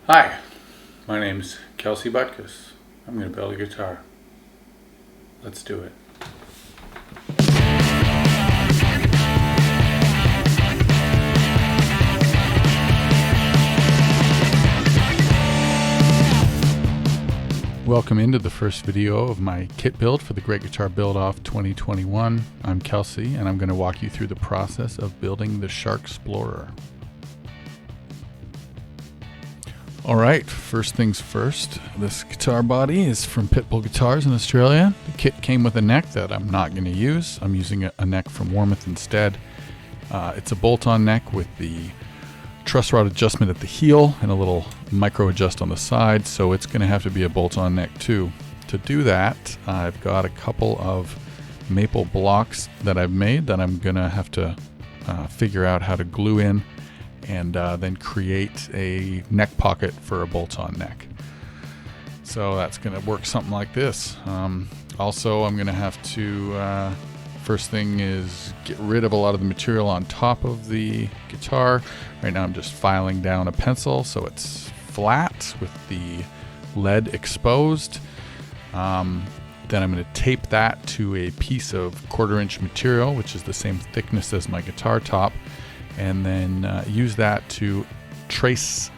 Hi, my name's Kelsey Butkus. I'm going to build a guitar. Let's do it. Welcome into the first video of my kit build for the Great Guitar Build Off 2021. I'm Kelsey and I'm going to walk you through the process of building the Sharxplorer. Alright, first things first, this guitar body is from Pitbull Guitars in Australia. The kit came with a neck that I'm not going to use. I'm using a neck from Warmouth instead. It's a bolt-on neck with the truss rod adjustment at the heel and a little micro adjust on the side, so it's going to have to be a bolt-on neck too. To do that, I've got a couple of maple blocks that I've made that I'm going to have to figure out how to glue in and then create a neck pocket for a bolt-on neck. So that's going to work something like this. Also, I'm going to have to, first thing is get rid of a lot of the material on top of the guitar. Right now I'm just filing down a pencil so it's flat with the lead exposed. Then I'm going to tape that to a piece of 1/4 inch material, which is the same thickness as my guitar top, and then use that to trace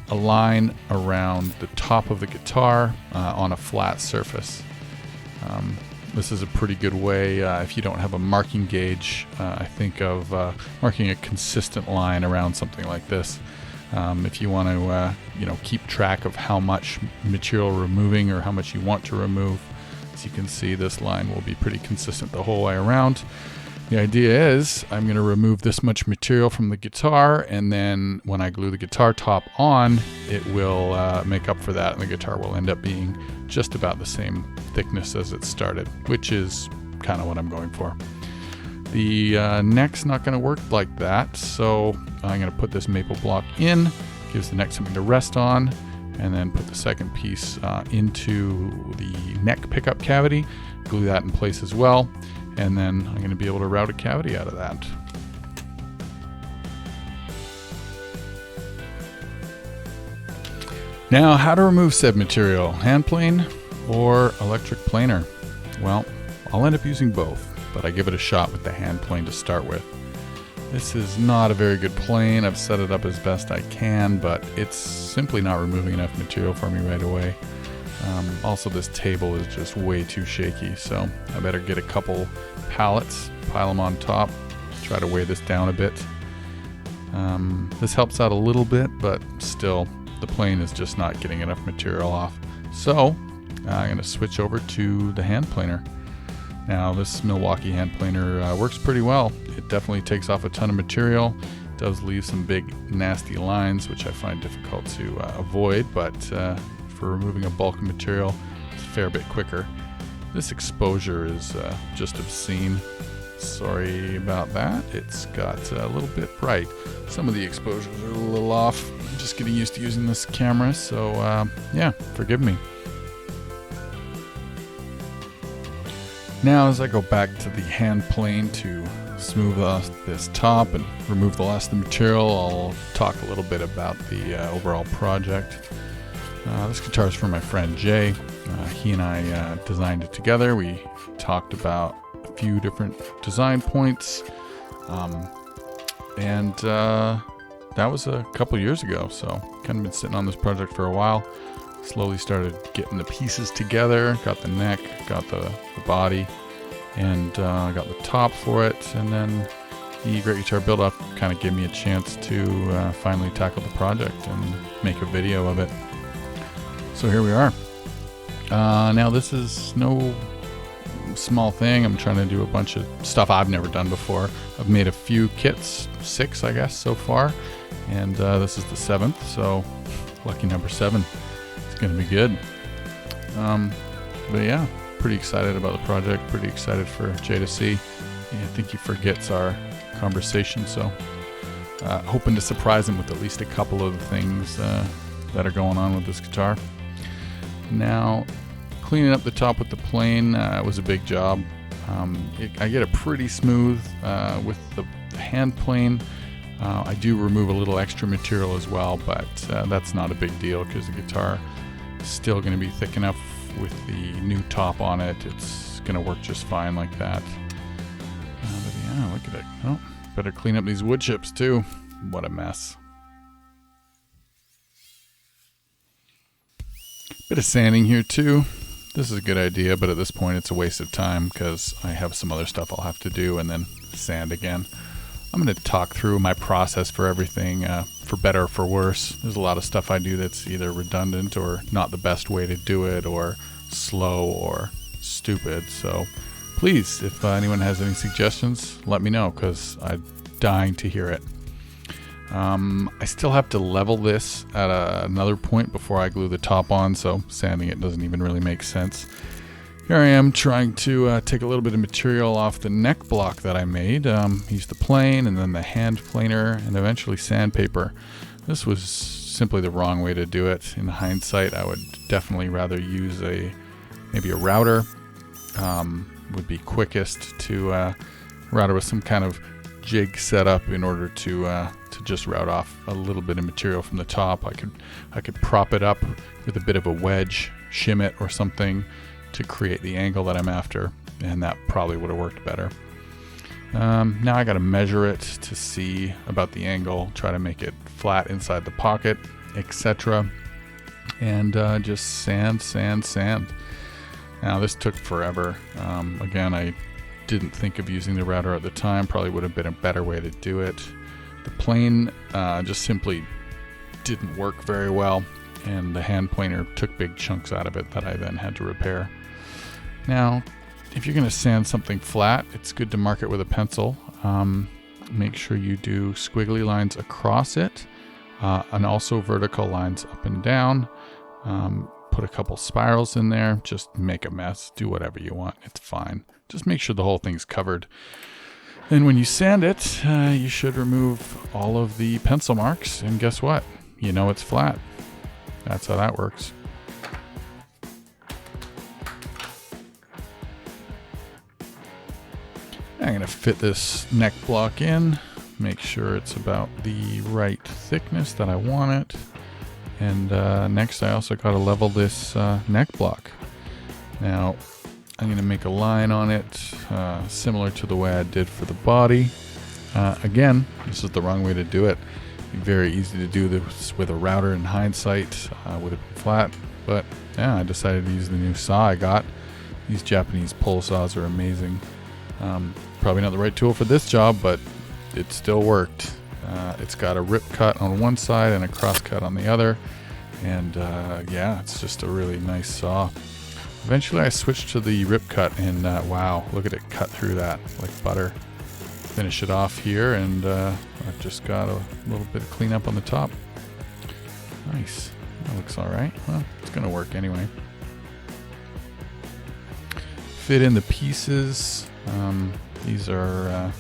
a line around the top of the guitar on a flat surface. This is a pretty good way, if you don't have a marking gauge, I think of marking a consistent line around something like this. If you want to keep track of how much material removing or how much you want to remove. As you can see, this line will be pretty consistent the whole way around. The idea is I'm going to remove this much material from the guitar, and then when I glue the guitar top on, it will make up for that, and the guitar will end up being just about the same thickness as it started, which is kind of what I'm going for. The neck's not going to work like that, so I'm going to put this maple block in, gives the neck something to rest on, and then put the second piece into the neck pickup cavity, glue that in place as well. And then I'm going to be able to route a cavity out of that. Now, how to remove said material, hand plane or electric planer? Well, I'll end up using both, but I give it a shot with the hand plane to start with. This is not a very good plane. I've set it up as best I can, but it's simply not removing enough material for me right away. Also, this table is just way too shaky, so I better get a couple pallets, pile them on top, try to weigh this down a bit. This helps out a little bit, but still, the plane is just not getting enough material off. So I'm going to switch over to the hand planer. Now, this Milwaukee hand planer works pretty well. It definitely takes off a ton of material. It does leave some big nasty lines, which I find difficult to avoid, but for removing a bulk of material, it's a fair bit quicker. This exposure is just obscene. Sorry about that. It's got a little bit bright. Some of the exposures are a little off. I'm just getting used to using this camera, so yeah, forgive me. Now, as I go back to the hand plane to smooth off this top and remove the last of the material, I'll talk a little bit about the overall project. This guitar is from my friend Jay. He and I designed it together. We talked about a few different design points, and that was a couple years ago, so kind of been sitting on this project for a while. Slowly started getting the pieces together, got the neck, got the body, and got the top for it, and then the Great Guitar Build Off kind of gave me a chance to finally tackle the project and make a video of it. So here we are. Now, this is no small thing. I'm trying to do a bunch of stuff I've never done before. I've made a few kits, 6 I guess so far, and this is the 7th, so lucky number 7. It's going to be good. But yeah, pretty excited about the project, pretty excited for Jay to see. I think he forgets our conversation, so hoping to surprise him with at least a couple of things that are going on with this guitar. Now, cleaning up the top with the plane was a big job. I get it pretty smooth with the hand plane. I do remove a little extra material as well, but that's not a big deal because the guitar is still going to be thick enough with the new top on it. It's going to work just fine like that. But yeah, look at it. Oh, better clean up these wood chips too. What a mess. Bit of sanding here too. This is a good idea, but at this point it's a waste of time because I have some other stuff I'll have to do and then sand again. I'm going to talk through my process for everything, for better or for worse. There's a lot of stuff I do that's either redundant or not the best way to do it, or slow or stupid. So please, if anyone has any suggestions, let me know because I'm dying to hear it. I still have to level this at another point before I glue the top on, so sanding it doesn't even really make sense. Here I am trying to take a little bit of material off the neck block that I made. Use the plane and then the hand planer and eventually sandpaper. This was simply the wrong way to do it. In hindsight, I would definitely rather use maybe a router. Would be quickest to router with some kind of jig setup in order to just route off a little bit of material from the top. I could prop it up with a bit of a wedge, shim it or something to create the angle that I'm after, and that probably would have worked better. Now I got to measure it to see about the angle, try to make it flat inside the pocket, etc. And just sand. Now this took forever. Again, I didn't think of using the router at the time. Probably would have been a better way to do it. The plane just simply didn't work very well, and the hand planer took big chunks out of it that I then had to repair. Now, if you're going to sand something flat, it's good to mark it with a pencil. Make sure you do squiggly lines across it, and also vertical lines up and down. Put a couple spirals in there. Just make a mess. Do whatever you want. It's fine. Just make sure the whole thing's covered. Then when you sand it, you should remove all of the pencil marks, and guess what? You know it's flat. That's how that works. I'm going to fit this neck block in, make sure it's about the right thickness that I want it. And next I also got to level this neck block. Now I'm going to make a line on it similar to the way I did for the body. Again, this is the wrong way to do it. Very easy to do this with a router in hindsight. Would have been flat, but yeah, I decided to use the new saw I got. These Japanese pole saws are amazing. Probably not the right tool for this job, but it still worked. It's got a rip cut on one side and a cross cut on the other, and yeah, it's just a really nice saw. Eventually I switched to the rip cut, and wow, look at it cut through that like butter. Finish it off here, and I've just got a little bit of cleanup on the top. Nice. That looks alright. Well, it's gonna work anyway. Fit in the pieces. These are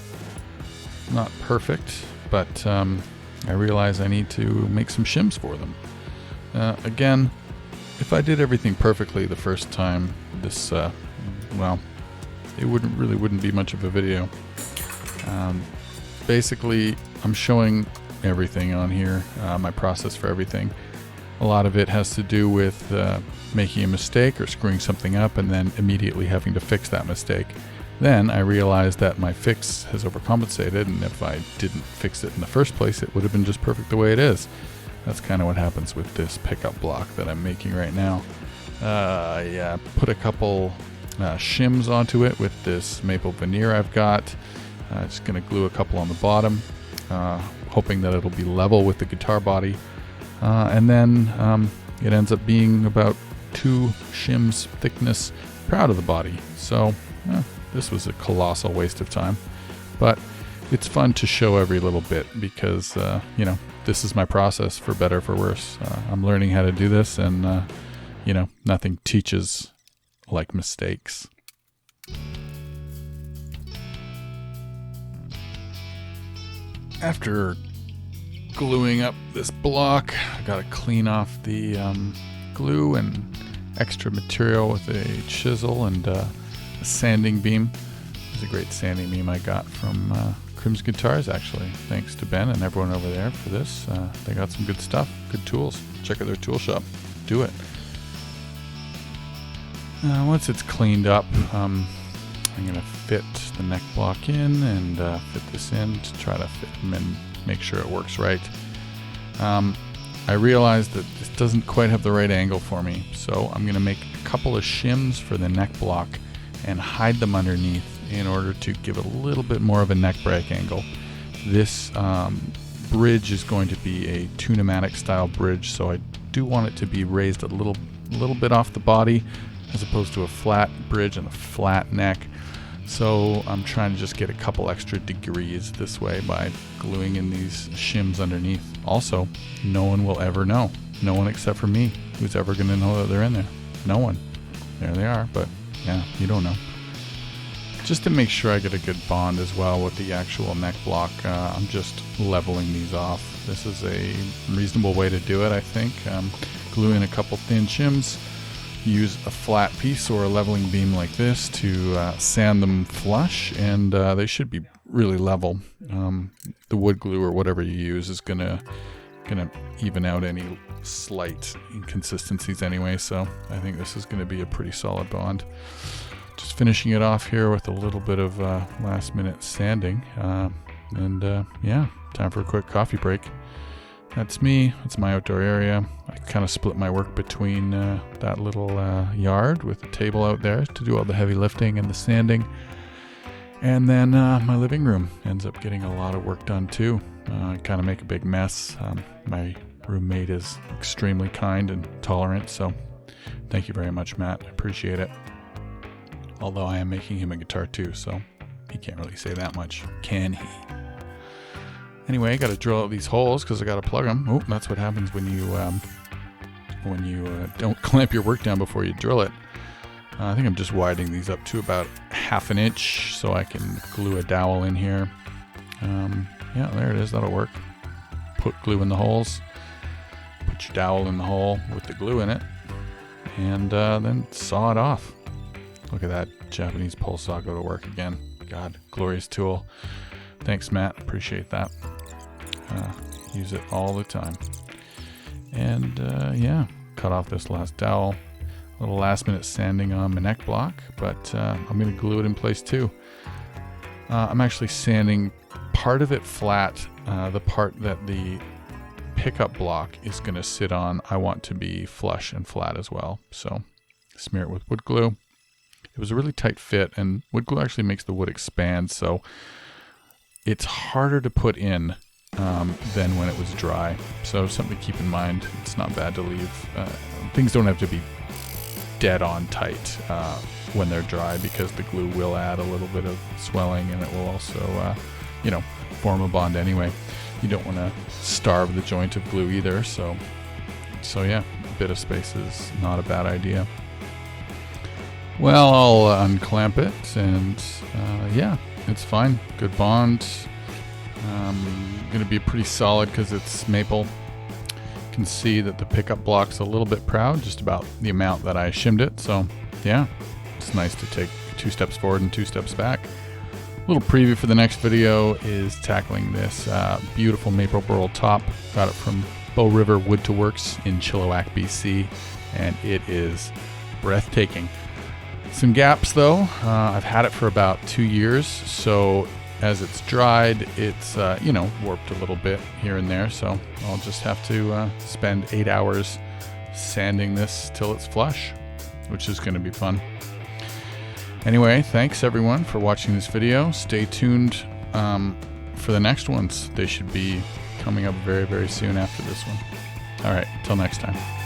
not perfect, but I realize I need to make some shims for them. Again, if I did everything perfectly the first time, this, well, it wouldn't be much of a video. Basically, I'm showing everything on here, my process for everything. A lot of it has to do with making a mistake or screwing something up and then immediately having to fix that mistake. Then I realized that my fix has overcompensated, and if I didn't fix it in the first place, it would have been just perfect the way it is. That's kind of what happens with this pickup block that I'm making right now. Yeah, put a couple shims onto it with this maple veneer I've got. Just going to glue a couple on the bottom, hoping that it'll be level with the guitar body. And then it ends up being about 2 shims thickness proud of the body. So this was a colossal waste of time, but it's fun to show every little bit because, you know, this is my process for better or for worse. I'm learning how to do this, and, you know, nothing teaches like mistakes. After gluing up this block, I gotta clean off the glue and extra material with a chisel and a sanding beam. It's a great sanding beam I got from Crimson Guitars, actually. Thanks to Ben and everyone over there for this. They got some good stuff, good tools. Check out their tool shop. Do it. Once it's cleaned up, I'm going to fit the neck block in and fit this in to try to fit them and make sure it works right. I realized that this doesn't quite have the right angle for me, so I'm going to make a couple of shims for the neck block and hide them underneath in order to give it a little bit more of a neck break angle. This bridge is going to be a tunematic style bridge, so I do want it to be raised a little bit off the body as opposed to a flat bridge and a flat neck. So I'm trying to just get a couple extra degrees this way by gluing in these shims underneath. Also, no one will ever know. No one except for me who's ever going to know that they're in there. No one. There they are, but yeah, you don't know. Just to make sure I get a good bond as well with the actual neck block, I'm just leveling these off. This is a reasonable way to do it, I think. Glue in a couple thin shims. Use a flat piece or a leveling beam like this to sand them flush, and they should be really level. The wood glue or whatever you use is gonna even out any slight inconsistencies anyway, so I think this is gonna be a pretty solid bond. Just finishing it off here with a little bit of last minute sanding, and yeah, time for a quick coffee break. That's me. That's my outdoor area. I kind of split my work between that little yard with the table out there to do all the heavy lifting and the sanding. And then my living room ends up getting a lot of work done too. I kind of make a big mess. My roommate is extremely kind and tolerant, so thank you very much, Matt. I appreciate it. Although I am making him a guitar too, so he can't really say that much, can he? Anyway, I got to drill out these holes because I got to plug them. Oh, that's what happens when you don't clamp your work down before you drill it. I think I'm just widening these up to about 1/2 inch so I can glue a dowel in here. Yeah, there it is. That'll work. Put glue in the holes. Put your dowel in the hole with the glue in it, and then saw it off. Look at that Japanese pole saw go to work again. God, glorious tool. Thanks, Matt. Appreciate that. Use it all the time. And yeah, cut off this last dowel. A little last minute sanding on my neck block, but I'm going to glue it in place too. I'm actually sanding part of it flat. The part that the pickup block is going to sit on, I want to be flush and flat as well. So smear it with wood glue. It was a really tight fit, and wood glue actually makes the wood expand, so it's harder to put in than when it was dry. So something to keep in mind. It's not bad to leave. Things don't have to be dead on tight when they're dry, because the glue will add a little bit of swelling, and it will also, form a bond anyway. You don't want to starve the joint of glue either. So yeah, a bit of space is not a bad idea. Well, I'll unclamp it, and yeah, it's fine. Good bond. Going to be pretty solid because it's maple. You can see that the pickup block's a little bit proud, just about the amount that I shimmed it. So yeah, it's nice to take 2 steps forward and 2 steps back. A little preview for the next video is tackling this beautiful maple burl top. Got it from Bow River Wood to Works in Chilliwack, BC, and it is breathtaking. Some gaps though. I've had it for about 2 years, so as it's dried, it's warped a little bit here and there. So I'll just have to spend 8 hours sanding this till it's flush, which is going to be fun. Anyway, thanks everyone for watching this video. Stay tuned for the next ones. They should be coming up very, very soon after this one. All right, till next time.